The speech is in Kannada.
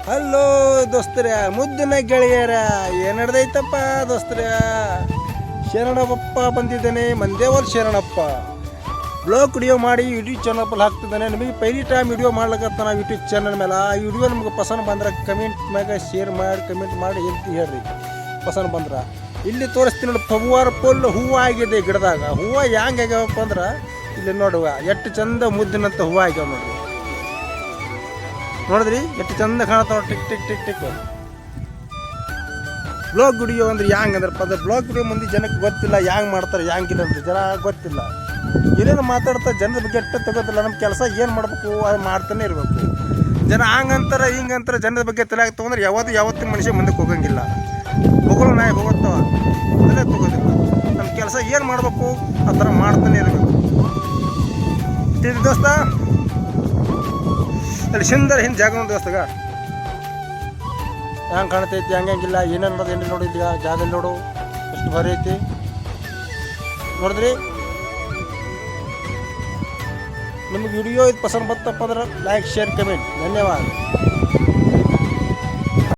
ಹಲೋ ದೋಸ್ತರ, ಮುದ್ದಿನ ಗೆಳೆಯರ, ಏನು ನಡೆದೈತಪ್ಪ ದೋಸ್ತರ? ಶರಣಪ್ಪ ಬಂದಿದ್ದಾನೆ, ಮಂದೇವರ್ ಶರಣಪ್ಪ. ಬ್ಲಾಗ್ ವಿಡಿಯೋ ಮಾಡಿ ಯೂಟ್ಯೂಬ್ ಚಾನಲ್ ಹಾಕ್ತಿದ್ದಾನೆ. ನಿಮಗೆ ಪೈಲಿ ಟೈಮ್ ವಿಡಿಯೋ ಮಾಡ್ಲಿಕ್ಕತ್ತ ನಾವು ಯೂಟ್ಯೂಬ್ ಚಾನಲ್ ಮೇಲೆ. ಆ ವಿಡಿಯೋ ನಿಮ್ಗೆ ಪಸಂದ್ ಬಂದ್ರೆ ಕಮೆಂಟ್ ಮ್ಯಾಗ ಶೇರ್ ಮಾಡಿ ಕಮೆಂಟ್ ಮಾಡಿ ಹೇಳ್ರಿ ಪಸಂದ್ ಬಂದ್ರೆ. ಇಲ್ಲಿ ತೋರಿಸ್ತೀನಿ ನೋಡಿ, ಫವ್ವಾರ ಫುಲ್ ಹೂವು ಆಗಿದೆ ಗಿಡದಾಗ. ಹೂವು ಹ್ಯಾಂಗೆ ಆಗ್ಯಾವಪ್ಪ ಅಂದ್ರೆ ಇಲ್ಲಿ ನೋಡುವ, ಎಷ್ಟು ಚಂದ ಮುದ್ದಿನಂತ ಹೂವು ಆಗ್ಯಾವ ನೋಡ್ರಿ. ನೋಡಿದ್ರಿ ಎಷ್ಟು ಚಂದ ಕಾಣತಾವ, tick tick tick tick. Blog video ಅಂದ್ರೆ ಹ್ಯಾಂಗೆ ಅಂದ್ರಪ್ಪ ಅಂದ್ರೆ, ಬ್ಲಾಗ್ ವಿಡಿಯೋ ಮಂದಿ ಜನಕ್ಕೆ ಗೊತ್ತಿಲ್ಲ, ಹ್ಯಾಂಗೆ ಮಾಡ್ತಾರೆ ಹ್ಯಾಂಗಿಲ್ಲ ಅಂದ್ರೆ ಜನ ಗೊತ್ತಿಲ್ಲ. ಏನೇನು ಮಾತಾಡ್ತಾ ಜನರ ಬಗ್ಗೆ ಎಟ್ಟು ತಗೋದಿಲ್ಲ. ನಮ್ಮ ಕೆಲಸ ಏನು ಮಾಡ್ಬೇಕು ಅದು ಮಾಡ್ತಾನೆ ಇರಬೇಕು. ಜನ ಹಂಗಂತಾರೆ ಹಿಂಗಂತಾರೆ, ಜನರ ಬಗ್ಗೆ ತಲೆಯಾಗ ತೊಗೊಂಡ್ರೆ ಯಾವತ್ತಿನ ಮನುಷ್ಯ ಮುಂದಕ್ಕೆ ಹೋಗಂಗಿಲ್ಲ. ಹೋಗೋಣ ನಾಯಿ ಹೋಗುತ್ತವ ತಲೆ ತಗೋದಿಲ್ಲ. ನಮ್ಮ ಕೆಲಸ ಏನು ಮಾಡಬೇಕು ಆ ಥರ ಮಾಡ್ತಾನೆ ಇರಬೇಕು. ಇದು ದೋಸ್ತ ಅಲ್ಲಿ ಸುಂದರ ಹಿಂದೆ ಜಾಗ ನೋಡಿ ದೋಸ್ತಗ, ಹ್ಯಾಂಗೆ ಕಾಣ್ತೈತಿ ಹಂಗಿಲ್ಲ. ಏನೇನು ನೋಡೋದು ಏನೇನು ನೋಡಿದ್ಯಾ ಜಾಗದಲ್ಲಿ ನೋಡು, ಎಷ್ಟು ಭಾರಿ ಐತಿ ನೋಡಿದ್ರಿ. ನಿಮಗೆ ವಿಡಿಯೋ ಇದು ಪಸಂದ್ ಬರ್ತಪ್ಪ ಅಂದ್ರೆ ಲೈಕ್ ಶೇರ್ ಕಮೆಂಟ್. ಧನ್ಯವಾದ.